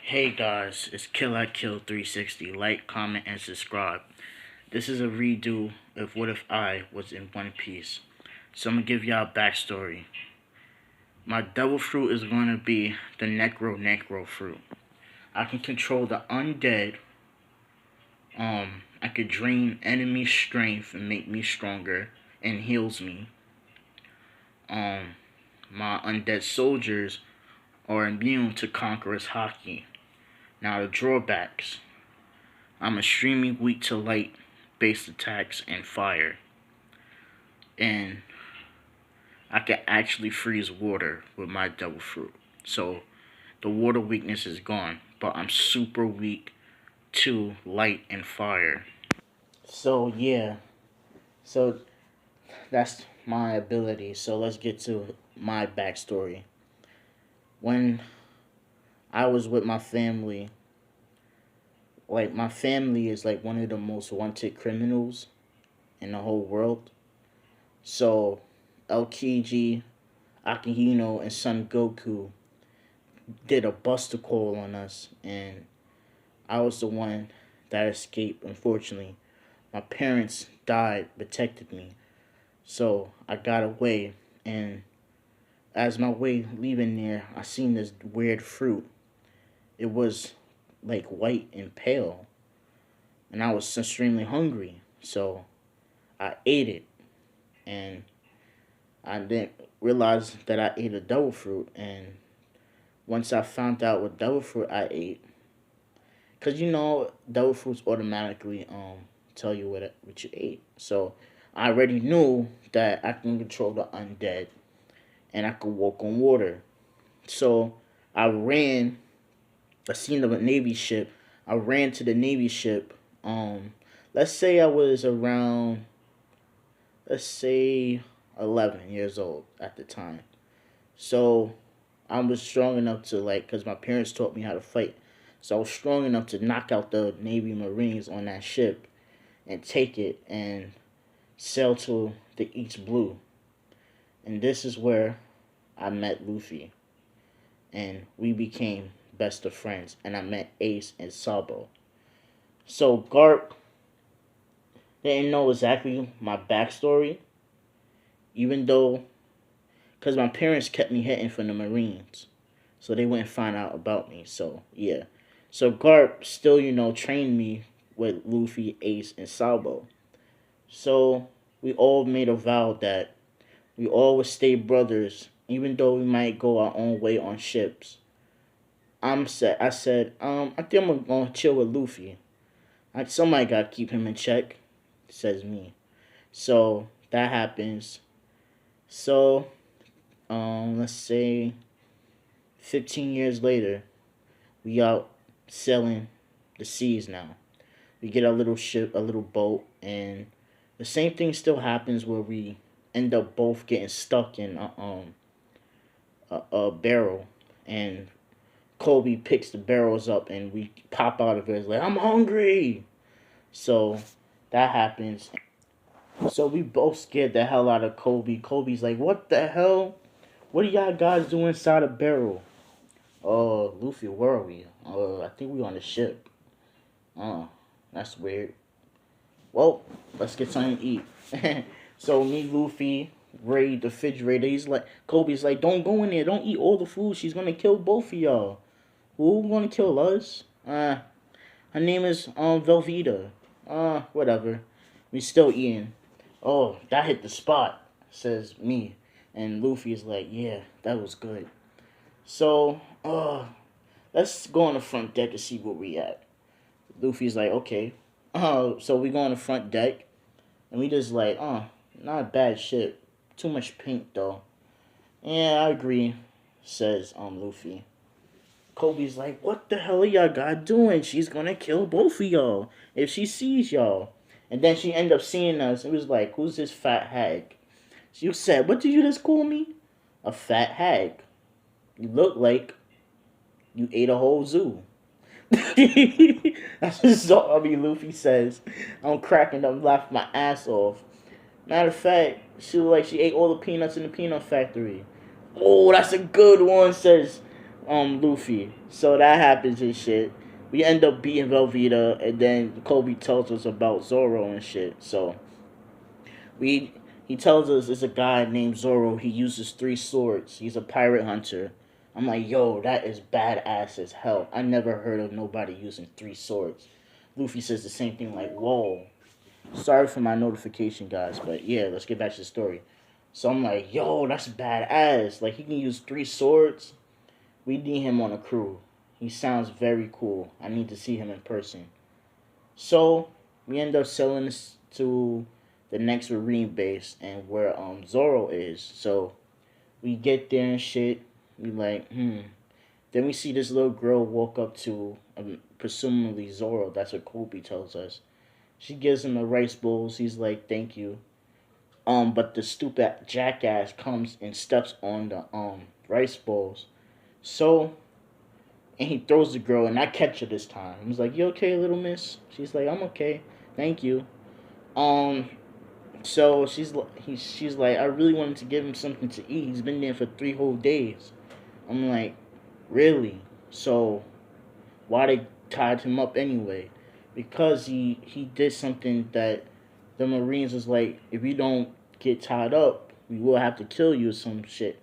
Hey guys, it's Kill at Kill 360. Like, comment, and subscribe. This is a redo of What If I Was in One Piece. So I'm gonna give y'all a backstory. My devil fruit is gonna be the Necro fruit. I can control the undead. I could drain enemy strength and make me stronger and heals me. Um, my undead soldiers are immune to Conqueror's Haki. Now the drawbacks. I'm extremely weak to light based attacks and fire. And I can actually freeze water with my devil fruit. So the water weakness is gone. But I'm super weak to light and fire. So yeah. So that's my ability. So let's get to my backstory. When I was with my family, like my family is like one of the most wanted criminals in the whole world. So Aokiji, Akihino, and Son Goku did a buster call on us, and I was the one that escaped. Unfortunately, my parents died, protected me, so I got away. And as my way leaving there, I seen this weird fruit. It was like white and pale, and I was extremely hungry, so I ate it, and I didn't realize that I ate a devil fruit. And once I found out what devil fruit I ate, cause devil fruits automatically tell you what you ate. So I already knew that I can control the undead and I could walk on water. So I ran. I seen the Navy ship. I ran to the Navy ship. Let's say I was around, let's say 11 years old at the time. So I was strong enough to cause my parents taught me how to fight. So I was strong enough to knock out the Navy Marines on that ship and take it and sail to the East Blue. And this is where I met Luffy. And we became best of friends. And I met Ace and Sabo. So Garp didn't know exactly my backstory. Even though, because my parents kept me hidden from the Marines. So they wouldn't find out about me. So, yeah. So Garp still, trained me with Luffy, Ace, and Sabo. So we all made a vow that we all would stay brothers, even though we might go our own way on ships. I said, I think I'm gonna chill with Luffy. Somebody gotta keep him in check, says me. So that happens. So, let's say 15 years later, we out sailing the seas now. We get a little ship, a little boat, and the same thing still happens where we end up both getting stuck in a barrel, and Kobe picks the barrels up, and we pop out of it. It's like, I'm hungry. So that happens. So we both scared the hell out of Kobe. Kobe's like, what the hell? What do y'all guys do inside a barrel? Oh, Luffy, where are we? I think we on the ship. Oh, that's weird. Well, let's get something to eat. So me, Luffy, raid the refrigerator. Kobe's like, don't go in there. Don't eat all the food. She's gonna kill both of y'all. Who gonna kill us? Her name is Velveeta. Whatever. We still eating. Oh, that hit the spot, says me. And Luffy is like, yeah, that was good. So, let's go on the front deck to see where we at. Luffy's like, okay. So we go on the front deck, and we just like, not a bad ship. Too much paint though. Yeah, I agree, says Luffy. Kobe's like, what the hell are y'all guys doing? She's gonna kill both of y'all if she sees y'all. And then she ended up seeing us. It was like, who's this fat hag? She said, what did you just call me? A fat hag. You look like you ate a whole zoo. That's just all Luffy says. I'm cracking up, laughing my ass off. Matter of fact, she looked like she ate all the peanuts in the peanut factory. Oh, that's a good one, says Luffy. So that happens and shit. We end up beating Velveeta, and then Kobe tells us about Zoro and shit. So we he tells us it's a guy named Zoro. He uses three swords. He's a pirate hunter. I'm like, yo, that is badass as hell. I never heard of nobody using three swords. Luffy says the same thing, like, whoa. Sorry for my notification, guys, but yeah, let's get back to the story. So I'm like, yo, that's badass. Like, he can use three swords. We need him on a crew. He sounds very cool. I need to see him in person. So we end up selling this to the next Marine base and where Zoro is. So we get there and shit. We like, Then we see this little girl walk up to presumably Zoro. That's what Kobe tells us. She gives him the rice bowls. He's like, thank you. But the stupid jackass comes and steps on the rice bowls. So and he throws the girl, and I catch her this time. He's like, "You okay, little miss?" She's like, "I'm okay, thank you." Um, so she's like, "I really wanted to give him something to eat. He's been there for 3 whole days." I'm like, "Really?" So why they tied him up anyway? Because he did something that the Marines was like, if you don't get tied up, we will have to kill you or some shit.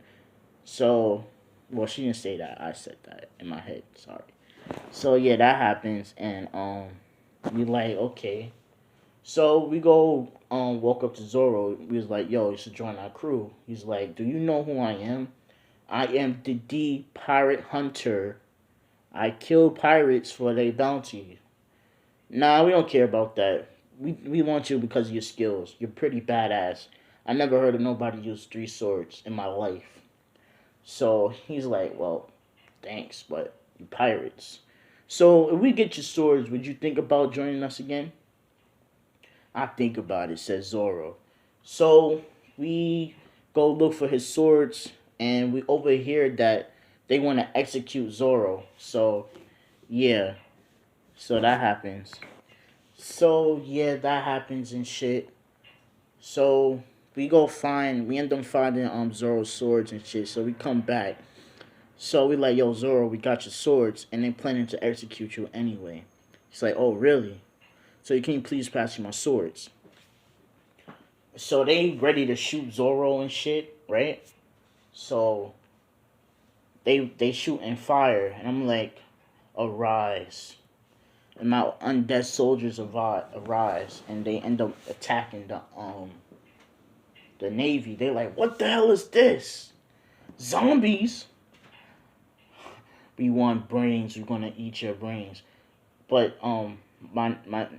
So, well, she didn't say that. I said that in my head. Sorry. So yeah, that happens, and we like okay. So we go walk up to Zoro. We was like, yo, you should join our crew. He's like, do you know who I am? I am the D pirate hunter. I kill pirates for their bounty. Nah, we don't care about that. We want you because of your skills. You're pretty badass. I never heard of nobody use three swords in my life. So he's like, well, thanks, but you pirates. So if we get your swords, would you think about joining us again? I think about it, says Zoro. So we go look for his swords, and we overhear that they want to execute Zoro. So yeah, so that happens. So yeah, that happens and shit. So we end up finding Zoro's swords and shit. So we come back. So we like, yo, Zoro, we got your swords, and they planning to execute you anyway. He's like, oh, really? So can you please pass me my swords? So they ready to shoot Zoro and shit, right? So they shoot and fire, and I'm like, arise. And my undead soldiers arise, and they end up attacking the navy. They like, what the hell is this? Zombies? We want brains. We're gonna eat your brains. But my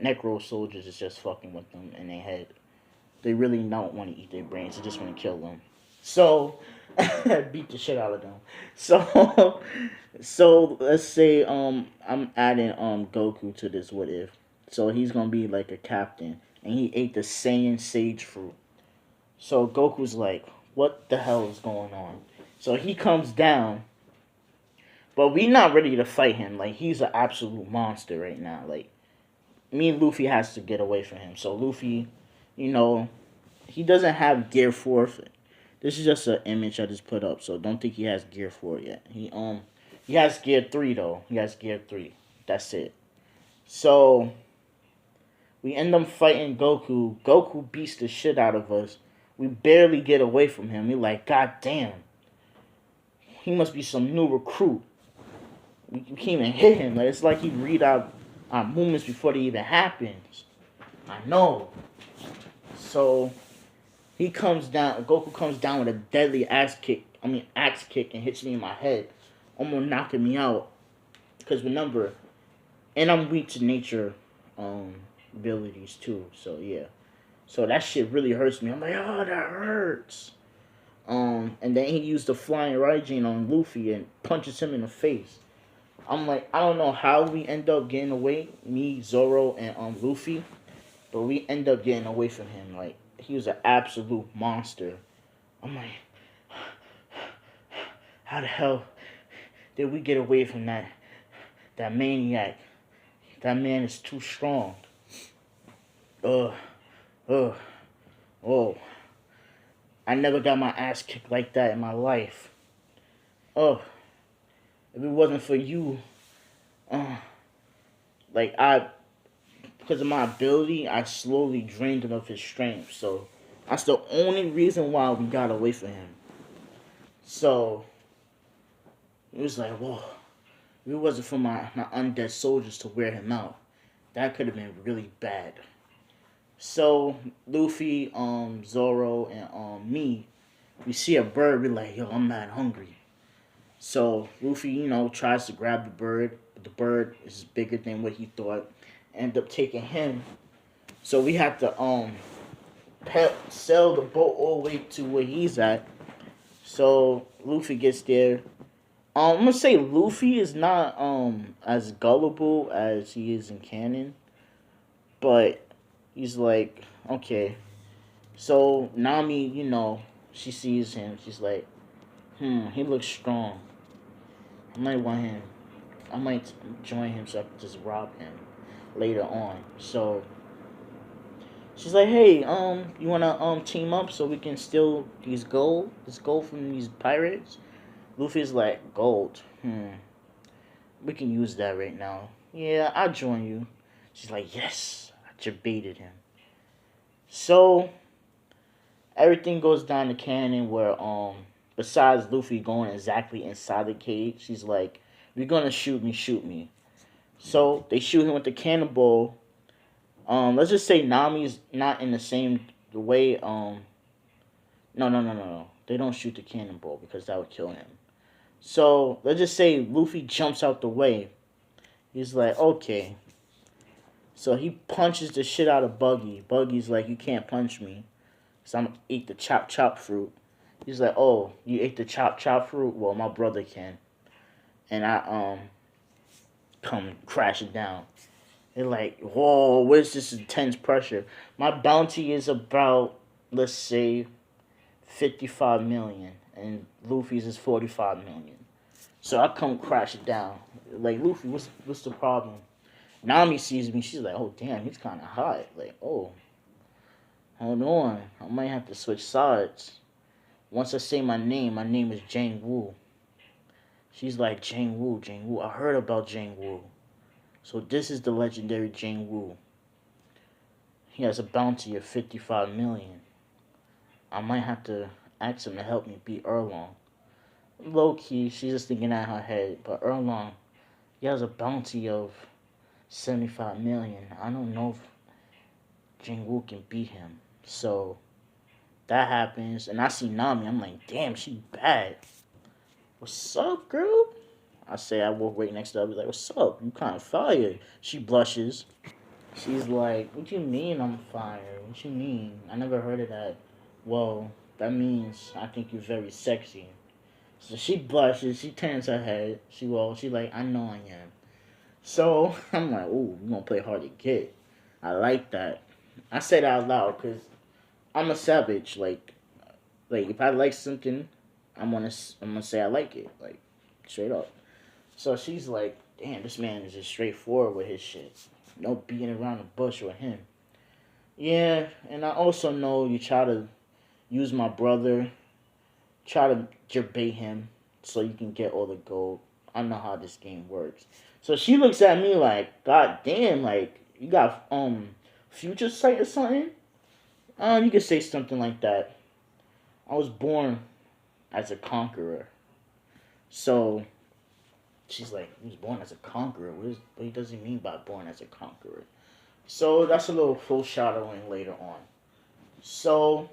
necro soldiers is just fucking with them in their head. They really don't want to eat their brains. They just want to kill them. So beat the shit out of them. So so let's say I'm adding Goku to this what if. So he's gonna be like a captain, and he ate the Saiyan sage fruit. So Goku's like, what the hell is going on? So he comes down, but we not ready to fight him. Like he's an absolute monster right now. Like me and Luffy has to get away from him. So Luffy, you know, he doesn't have Gear 4. This is just an image I just put up, so don't think he has Gear 4 yet. He has Gear 3 though. He has Gear 3. That's it. So we end up fighting Goku. Goku beats the shit out of us. We barely get away from him. We like, god damn. He must be some new recruit. We can't even hit him. Like, it's like he read our movements before they even happens. I know. So Goku comes down with a deadly axe kick, and hits me in my head, almost knocking me out. Because remember, and I'm weak to nature abilities too, so yeah. So that shit really hurts me. I'm like, oh, that hurts. And then he used the flying Raijin on Luffy and punches him in the face. I'm like, I don't know how we end up getting away, me, Zoro, and Luffy, but we end up getting away from him. Like, he was an absolute monster. I'm like, how the hell did we get away from that maniac? That man is too strong. Ugh, ugh, oh. I never got my ass kicked like that in my life. Ugh. If it wasn't for you, uh, like I, because of my ability, I slowly drained him of his strength. So that's the only reason why we got away from him. So it was like, whoa. If it wasn't for my undead soldiers to wear him out, that could have been really bad. So Luffy, Zoro, and me, we see a bird, we're like, yo, I'm mad hungry. So Luffy, tries to grab the bird, but the bird is bigger than what he thought. End up taking him. So we have to sail the boat all the way to where he's at. So Luffy gets there. I'm gonna say Luffy is not as gullible as he is in canon, but he's like, okay. So Nami, she sees him. She's like, he looks strong. I might want him. I might join him so I can just rob him later on. So she's like, hey, you wanna team up so we can steal this gold from these pirates? Luffy's like, gold. We can use that right now. Yeah, I'll join you. She's like, yes, I just baited him. So everything goes down the cannon where besides Luffy going exactly inside the cage, she's like, if you're gonna shoot me, shoot me. So they shoot him with the cannonball. Let's just say Nami's not in the same way. No. They don't shoot the cannonball because that would kill him. So let's just say Luffy jumps out the way. He's like, okay. So he punches the shit out of Buggy. Buggy's like, you can't punch me. So I'm gonna eat the chop chop fruit. He's like, oh, you ate the chop chop fruit? Well, my brother can. And I come crashing down. They're like, whoa, where's this intense pressure? My bounty is about, let's say, 55 million. And Luffy's is 45 million. So I come crashing down. Like, Luffy, what's the problem? Nami sees me. She's like, oh, damn, he's kind of hot. Like, oh, hold on. I might have to switch sides. Once I say my name is Jang Woo. She's like, Jang Woo. I heard about Jang Woo. So this is the legendary Jang Woo. He has a bounty of 55 million. I might have to ask him to help me beat Erlong. Low key, she's just thinking out her head. But Erlong, he has a bounty of 75 million. I don't know if Jang Woo can beat him. So that happens. And I see Nami. I'm like, damn, she bad. What's up, girl? I walk right next to her. I be like, what's up? You kind of fire. She blushes. She's like, what you mean I'm fire? What you mean? I never heard of that. Well, that means I think you're very sexy. So she blushes. She turns her head. She like, I know I am. So I'm like, ooh, you gonna play hard to get. I like that. I say that out loud because I'm a savage. Like if I like something, I'm gonna say I like it. Like straight up. So she's like, damn, this man is just straightforward with his shit. No beating around the bush with him. Yeah, and I also know you try to use my brother, try to debate him so you can get all the gold. I know how this game works. So she looks at me like, God damn, like, you got future sight or something? You could say something like that. I was born as a conqueror. So she's like, he was born as a conqueror. What does he mean by born as a conqueror? So that's a little foreshadowing later on. So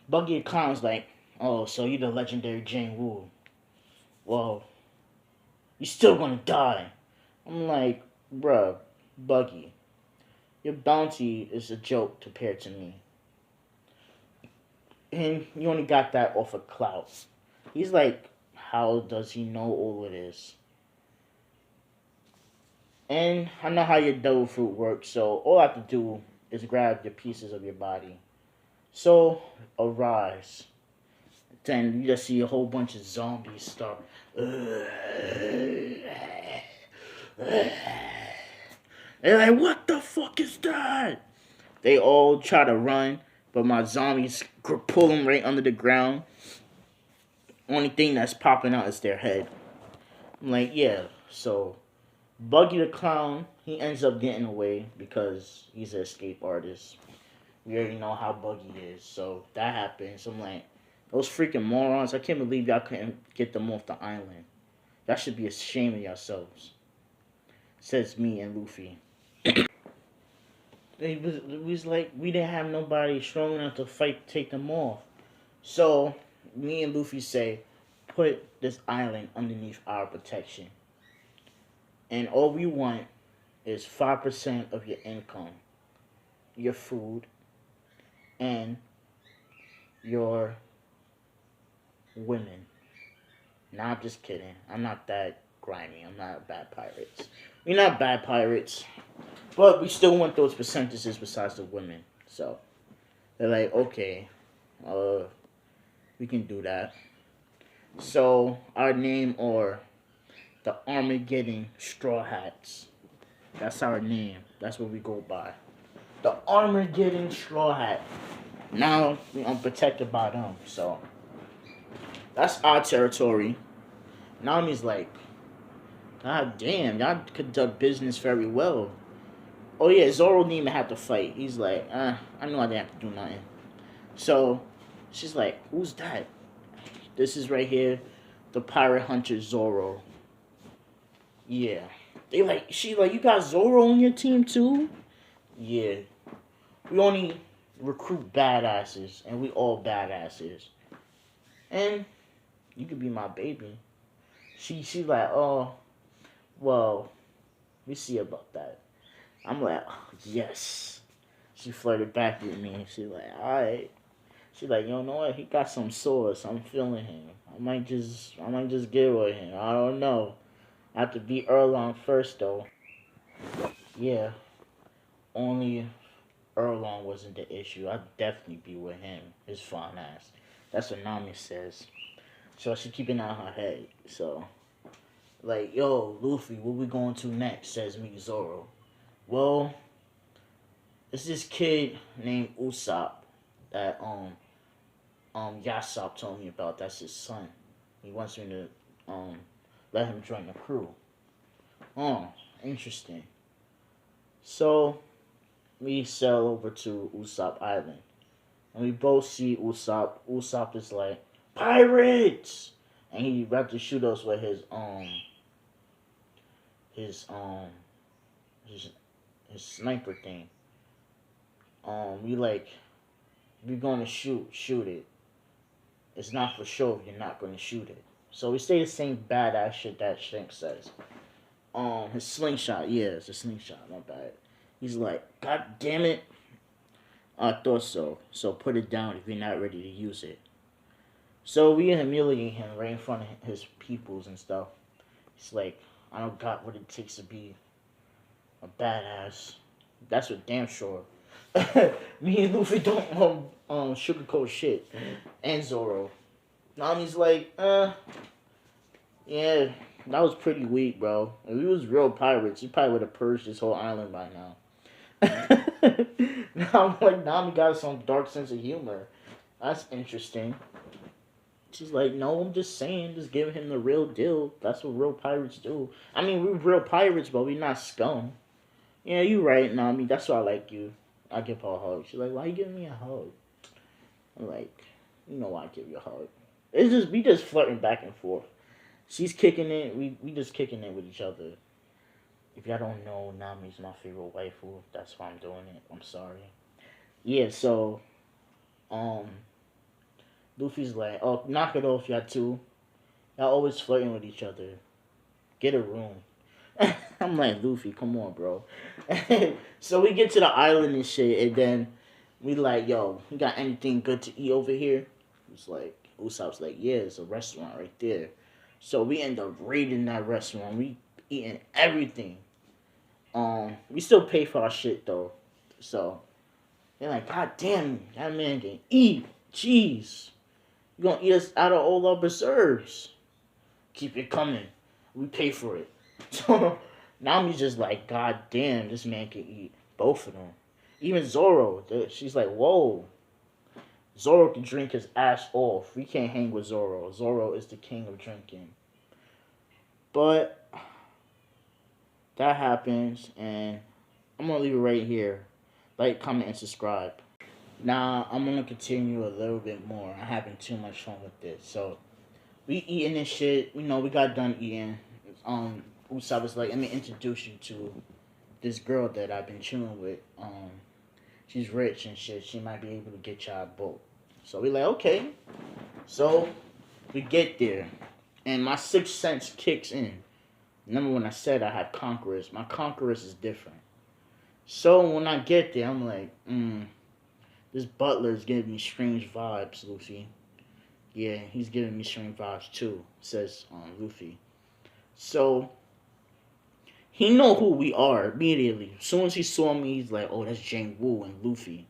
Buggy and Khan's like, oh, so you the legendary Jang Woo. Well, you still gonna die. I'm like, bruh, Buggy, your bounty is a joke compared to me. And you only got that off of clout. He's like, how does he know all of this? And I know how your devil fruit works, so all I have to do is grab the pieces of your body. So, arise. Then you just see a whole bunch of zombies start. They're like, what the fuck is that? They all try to run, but my zombies pull them right under the ground. Only thing that's popping out is their head. I'm like, yeah. So Buggy the Clown, he ends up getting away because he's an escape artist. We already know how Buggy is, so that happens. I'm like, those freaking morons! I can't believe y'all couldn't get them off the island. Y'all should be ashamed of yourselves. Says me and Luffy. It was like we didn't have nobody strong enough to fight, take them off. So me and Luffy say, put this island underneath our protection, and all we want is 5% of your income, your food, and your women. Nah, I'm just kidding. I'm not that grimy. I'm not bad pirates. We're not bad pirates, but we still want those percentages besides the women. So they're like, okay, uh, we can do that. So our name or the Armageddon Straw Hats. That's our name. That's what we go by. The Armageddon Straw Hat. Now we unprotected by them. So that's our territory. Nami's like, God damn, y'all conduct business very well. Oh yeah, Zoro didn't even have to fight. He's like, I know I didn't have to do nothing. So she's like, who's that? This is right here, the pirate hunter Zoro. Yeah. She like, you got Zoro on your team too? Yeah. We only recruit badasses, and we all badasses. And you could be my baby. She like, oh, well, we see about that. I'm like, oh, yes. She flirted back with me. She like, alright. She like, you know what? He got some sauce. I'm feeling him. I might just get with him. I don't know. I have to beat Erlon first though. Yeah. Only Erlon wasn't the issue. I'd definitely be with him. His fine ass. That's what Nami says. So she keeping out her head. So like, yo, Luffy, what we going to next? Says me Zoro. Well, it's this kid named Usopp that Yasop told me about. That's his son. He wants me to let him join the crew. Oh, interesting. So we sail over to Usopp Island, and we both see Usopp. Usopp is like, pirates, and he about to shoot us with his his his sniper thing. We like, we're gonna shoot it. It's not for sure if you're not gonna shoot it. So we say the same badass shit that Shank says. His slingshot, yeah, it's a slingshot, not bad. He's like, God damn it. I thought so. So put it down if you're not ready to use it. So we humiliate him right in front of his peoples and stuff. He's like, I don't got what it takes to be a badass. That's what damn sure. Me and Luffy don't sugarcoat shit. And Zoro. Nami's like, yeah, that was pretty weak, bro. If we was real pirates, you probably would have purged this whole island by now. Now I'm like, Nami got some dark sense of humor. That's interesting. She's like, no, I'm just saying, just giving him the real deal. That's what real pirates do. I mean, we're real pirates, but we're not scum. Yeah, you right, Nami. That's why I like you. I give her a hug. She's like, why you giving me a hug? I'm like, you know why I give you a hug. It's just, we just flirting back and forth. She's kicking it. We just kicking it with each other. If y'all don't know, Nami's my favorite waifu. That's why I'm doing it. I'm sorry. Yeah, so, um, Luffy's like, oh, knock it off, y'all two. Y'all always flirting with each other. Get a room. I'm like, Luffy, come on, bro. So we get to the island and shit, and then we like, yo, you got anything good to eat over here? It's like, Usopp's like, yeah, it's a restaurant right there. So we end up raiding that restaurant. We eating everything. We still pay for our shit though. So they're like, God damn, that man can eat. Jeez. You gonna eat us out of all our reserves. Keep it coming. We pay for it. So Nami's just like, God damn, this man can eat both of them. Even Zoro, she's like, whoa. Zoro can drink his ass off. We can't hang with Zoro. Zoro is the king of drinking. But that happens, and I'm gonna leave it right here. Like, comment, and subscribe. Now I'm gonna continue a little bit more. I'm having too much fun with this. So we eating this shit. We got done eating. Usopp was like, let me introduce you to this girl that I've been chilling with. She's rich and shit. She might be able to get y'all a boat. So we like, okay. So we get there, and my sixth sense kicks in. Remember when I said I have conquerors? My conquerors is different. So when I get there, I'm like, this butler is giving me strange vibes, Luffy. Yeah, he's giving me strange vibes too, says Luffy. So he know who we are immediately. As soon as he saw me, he's like, oh, that's Jang Woo and Luffy.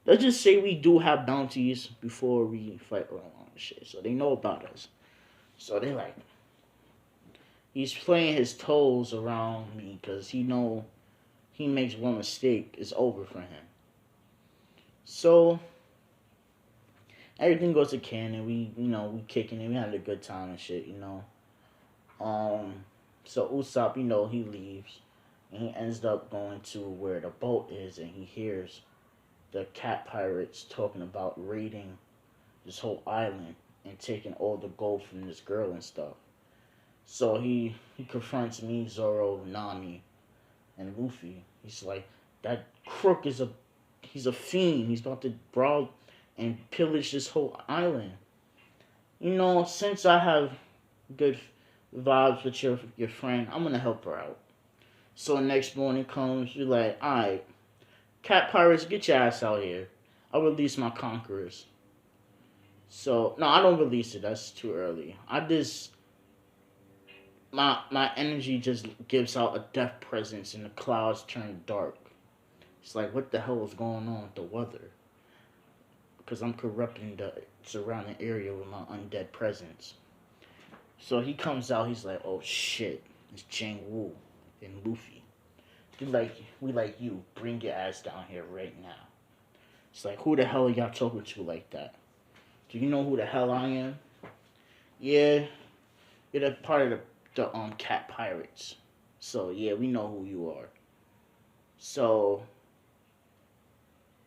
Let's just say we do have bounties before we fight around and shit. So they know about us. So they like, he's playing his toes around me because he know he makes one mistake, it's over for him. So everything goes to canon. We kicking it. We had a good time and shit. So Usopp, he leaves and he ends up going to where the boat is, and he hears the cat pirates talking about raiding this whole island and taking all the gold from this girl and stuff. So he confronts me, Zoro, Nami, and Luffy. He's like, that crook he's a fiend. He's about to brawl and pillage this whole island. Since I have good vibes with your friend, I'm gonna help her out. So next morning comes, you're like, alright, cat pirates, get your ass out here. I'll release my conquerors. So no, I don't release it. That's too early. I just my energy just gives out a death presence, and the clouds turn dark. It's like, what the hell is going on with the weather? Because I'm corrupting the surrounding area with my undead presence. So he comes out. He's like, oh shit, it's Jang Woo and Luffy. We like you. Bring your ass down here right now. It's like, who the hell are y'all talking to like that? Do you know who the hell I am? Yeah, you're the part of the cat pirates. So yeah, we know who you are. So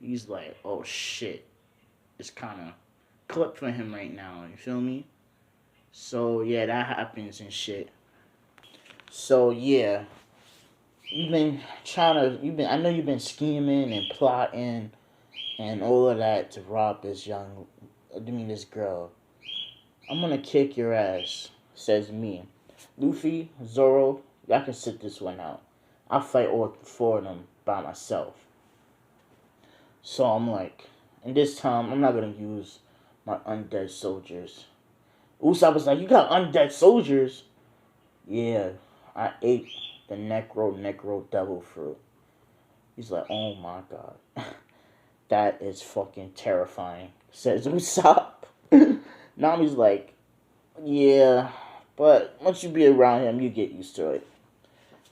he's like, oh shit, it's kind of clip for him right now. You feel me? So yeah, that happens and shit. So yeah, I know you've been scheming and plotting and all of that to rob this girl. I'm gonna kick your ass, says me. Luffy, Zoro, y'all can sit this one out. I'll fight all four of them by myself. So I'm like, and this time I'm not gonna use my undead soldiers. Usopp was like, you got undead soldiers? Yeah, I ate the necro devil fruit. He's like, oh my god. That is fucking terrifying, says Usopp. Nami's like, yeah, but once you be around him, you get used to it.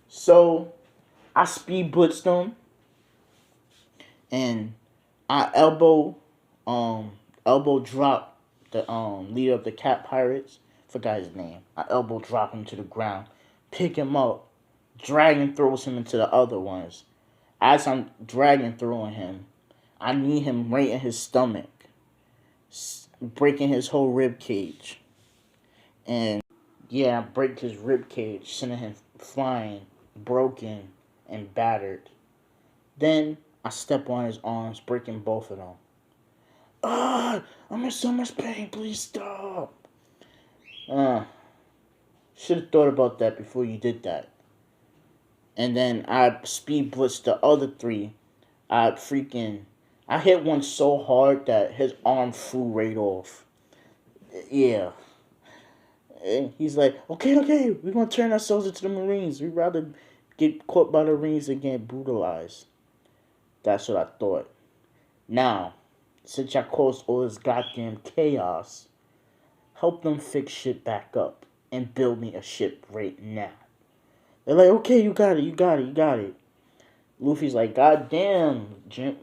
So, I speed blitzed him, and I elbow drop the leader of the cat pirates. Forgot his name. I elbow drop him to the ground, pick him up, drag and throws him into the other ones. As I'm dragging throwing him, I knee him right in his stomach, breaking his whole rib cage. And yeah, I break his rib cage, sending him flying, broken, and battered. Then I step on his arms, breaking both of them. Ah, I'm in so much pain. Please stop. Should have thought about that before you did that. And then I speed blitzed the other three. I hit one so hard that his arm flew right off. Yeah. And he's like, okay, we're gonna turn ourselves into the Marines. We'd rather get caught by the Marines than get brutalized. That's what I thought. Now, since I caused all this goddamn chaos, help them fix shit back up and build me a ship right now. They're like, okay, you got it. Luffy's like, god damn, Jin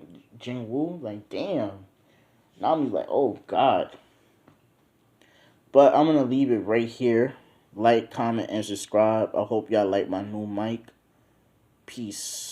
Woo, like, damn. Now I'm like, oh God. But I'm gonna leave it right here. Like, comment, and subscribe. I hope y'all like my new mic. Peace.